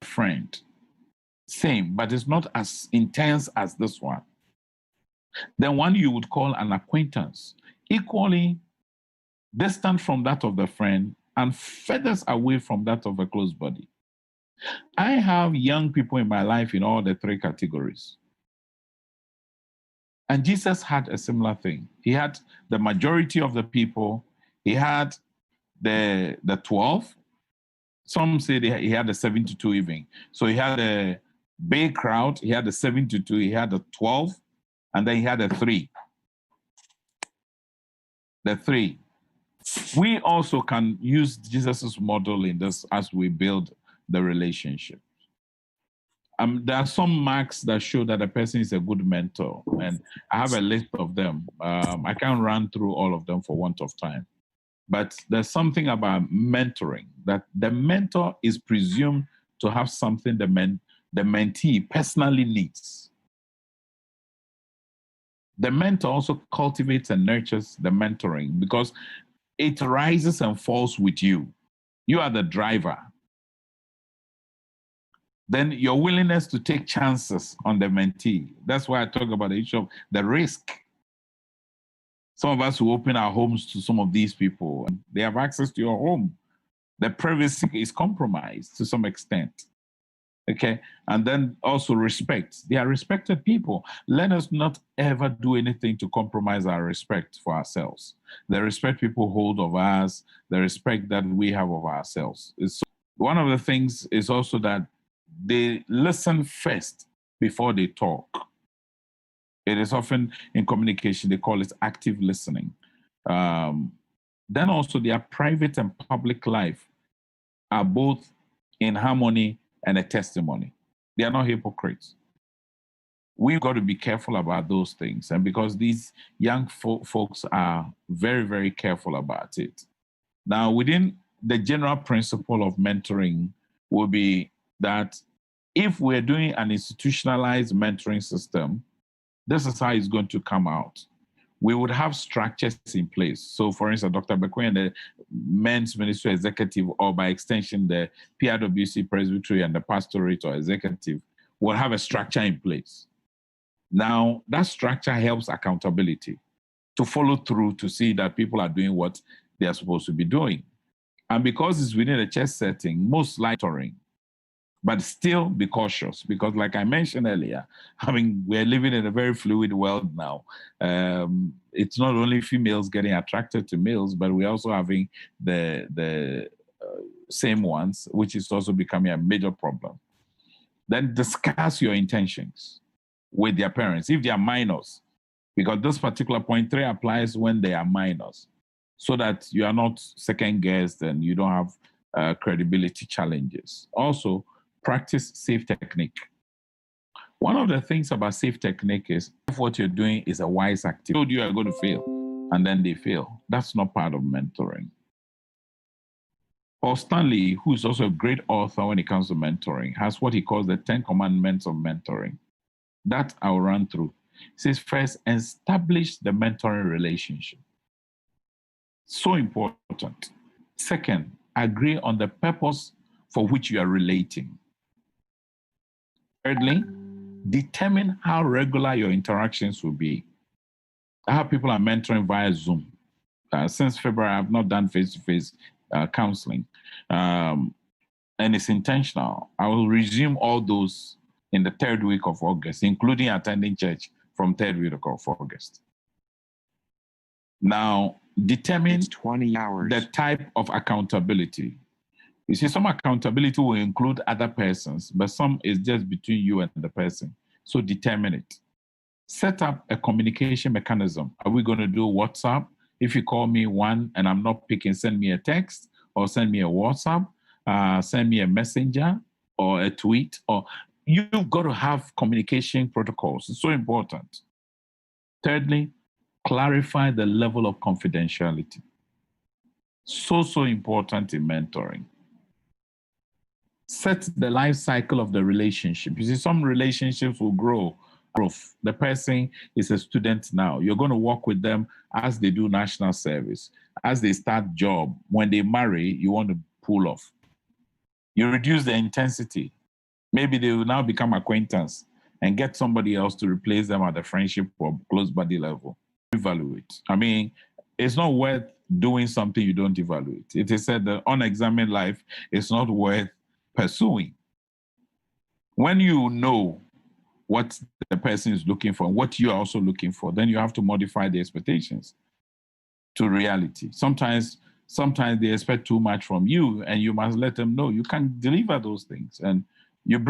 friend. Same, but it's not as intense as this one. Then one you would call an acquaintance, equally distant from that of the friend and furthest away from that of a close buddy. I have young people in my life in all the three categories. And Jesus had a similar thing. He had the majority of the people. He had the 12. Some say he had the 72 even. So he had a big crowd. He had the 72. He had the 12. And then he had the 3. The 3. We also can use Jesus' model in this as we build the relationship. There are some marks that show that a person is a good mentor, and I have a list of them. I can't run through all of them for want of time, but there's something about mentoring, that the mentor is presumed to have something the mentee personally needs. The mentor also cultivates and nurtures the mentoring because it rises and falls with you. You are the driver. Then your willingness to take chances on the mentee. That's why I talk about the issue of the risk. Some of us who open our homes to some of these people, they have access to your home. The privacy is compromised to some extent. Okay, and then also respect. They are respected people. Let us not ever do anything to compromise our respect for ourselves. The respect people hold of us, the respect that we have of ourselves. One of the things is also that they listen first before they talk. It is often in communication, they call it active listening. Then also their private and public life are both in harmony and a testimony. They are not hypocrites. We've got to be careful about those things. And because these young folks are very, very careful about it. Now, within the general principle of mentoring will be that if we're doing an institutionalized mentoring system, this is how it's going to come out. We would have structures in place. So, for instance, Dr. Bekwe and the Men's Ministry Executive, or by extension, the PIWC Presbytery and the Pastorate or Executive, will have a structure in place. Now, that structure helps accountability to follow through to see that people are doing what they are supposed to be doing. And because it's within a church setting, most mentoring, but still be cautious because, like I mentioned earlier, we're living in a very fluid world now. It's not only females getting attracted to males, but we're also having the same ones, which is also becoming a major problem. Then discuss your intentions with their parents, if they are minors, because this particular point 3 applies when they are minors, so that you are not second-guessed and you don't have credibility challenges. Also, practice safe technique. One of the things about safe technique is if what you're doing is a wise activity, told you are going to fail, and then they fail. That's not part of mentoring. Paul Stanley, who is also a great author when it comes to mentoring, has what he calls the 10 commandments of mentoring. That I'll run through. He says, first, establish the mentoring relationship. So important. Second, agree on the purpose for which you are relating. Thirdly, determine how regular your interactions will be. I have people I'm mentoring via Zoom. Since February, I have not done face-to-face counseling. And it's intentional. I will resume all those in the 3rd week of August, including attending church from 3rd week of August. Now, determine 20 hours. The type of accountability. You see, some accountability will include other persons, but some is just between you and the person. So determine it. Set up a communication mechanism. Are we going to do WhatsApp? If you call me one and I'm not picking, send me a text or send me a WhatsApp, send me a messenger or a tweet. Or you've got to have communication protocols. It's so important. Thirdly, clarify the level of confidentiality. So important in mentoring. Set the life cycle of the relationship. You see, some relationships will grow. The person is a student now. You're going to work with them as they do national service, as they start job. When they marry, you want to pull off. You reduce the intensity. Maybe they will now become acquaintance and get somebody else to replace them at the friendship or close buddy level. Evaluate. I mean, it's not worth doing something you don't evaluate. It is said that unexamined life is not worth pursuing. When you know what the person is looking for and what you are also looking for, then you have to modify the expectations to reality. Sometimes they expect too much from you, and you must let them know you can't deliver those things. And you bring